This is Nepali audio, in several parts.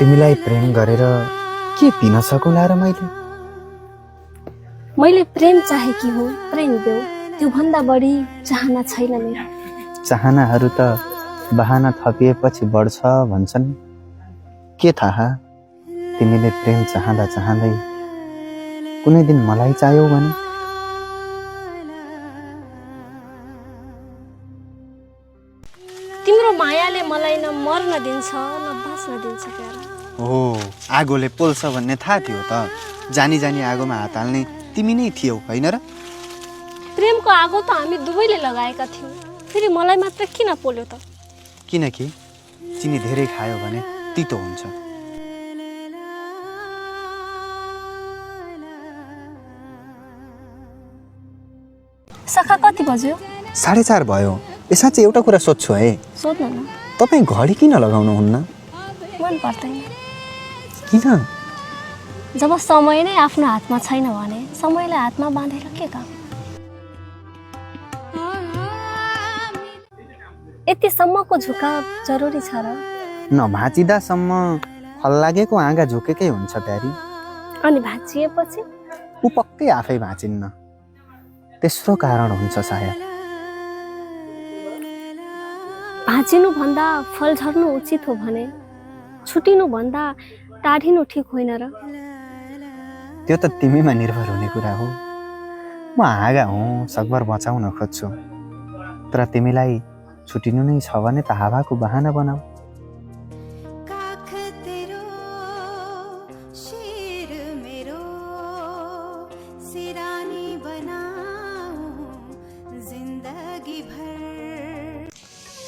तिमीलाई प्रेम गरेर के दिन सकुला र मैले प्रेम चाहेकी हुँ, प्रेम देऊ, त्यो भन्दा बढी चाहना छैन मेरो। चाहनाहरू त बहाना थपिएपछि बढ्छ भन्छन्। के थाहा तिमीले प्रेम चाहँदा चाहँदै कुनै दिन मलाई चाह्यौ भने। तिम्रो मायाले मलाई न मर्न दिन्छ न बाँच्न दिन्छ प्यारा। हो, आगोले पोल्छ भन्ने थाहा थियो त। जानी जानी आगोमा हात हाल्ने तिमी नै थियौ होइन र? प्रेमको आगो त हामी दुवैले लगाएका थियौँ, फेरि मलाई मात्र किन पोल्यो त? किनकि चिनी धेरै खायो भने तितो हुन्छ। सखा कति बज्यो? 4:30 भयो। यसमा चाहिँ एउटा कुरा सोध्छु है, सोध्न न। तपाईँ घडी किन लगाउनुहुन्न? मन पर्दैन। किन? जब समय नै आफ्नो हातमा छैन भने समयलाई हातमा बाँधेर के काम? यतिसम्मको झुकाव जरुरी छ र? नभाँचिदासम्म फल लागेको आँगा झुकेकै हुन्छ प्यारी। अनि भाँचिएपछि? ऊ पक्कै आफै भाँचिन्न। तेस्रो कारण हुन्छ सायद। भाँचिनुभन्दा फल झर्नु उचित हो भने छुटिनुभन्दा टाढिनु ठिक होइन र? त्यो त तिमीमा निर्भर हुने कुरा हो। म हाँगा हुँ, सकभर बचाउन खोज्छु, तर तिमीलाई छुटिनु नै छ भने त हावाको बहाना बनाऊ।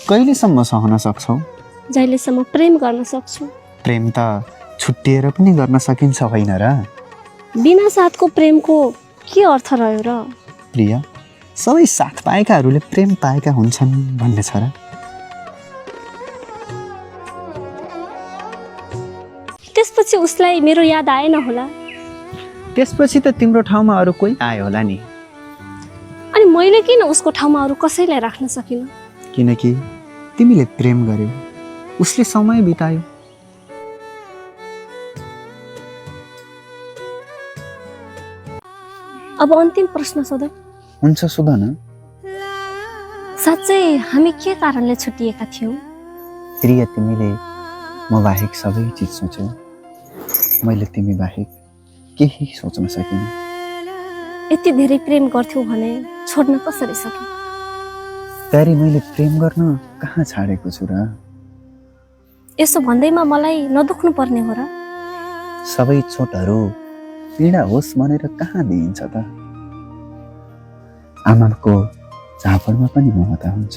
कहिलेसम्म सहन सक्छौ? जहिलेसम्म प्रेम गर्न सक्छु। प्रेम त छुट्टिएर पनि गर्न सकिन्छ होइन र? बिना साथको प्रेमको के अर्थ रह्यो र? प्रिया, सबै साथ पाएकाहरूले प्रेम पाएका हुन्छन् भन्ने छ र? त्यसपछि उसलाई मेरो याद आएन होला? त्यसपछि त तिम्रो ठाउँमा अरू कोही आयो होला नि। अनि मैले किन उसको ठाउँमा अरू कसैलाई राख्न सकिनँ? किनकि तिमीले प्रेम गर्यौ, उसले समय बितायो। अब अन्तिम प्रश्न सोधौँ। हुन्छ, सोध न। साँच्चै हामी के कारणले छुट्टिएका थियौँ? प्रिया, तिमीले म बाहेक सबै चिज सोच्यौ, मैले तिमी बाहेक केही सोच्न सकिनँ। यति धेरै प्रेम गर्थ्यौ भने छोड्न कसरी सके? प्यारी, मैले प्रेम गर्न कहाँ छाडेको छु र? यसो भन्दैमा मलाई नदुख्नु पर्ने हो र? सबै चोटहरू पीडा होस् भनेर कहाँ दिइन्छ त? आमाको झापडमा पनि ममता हुन्छ।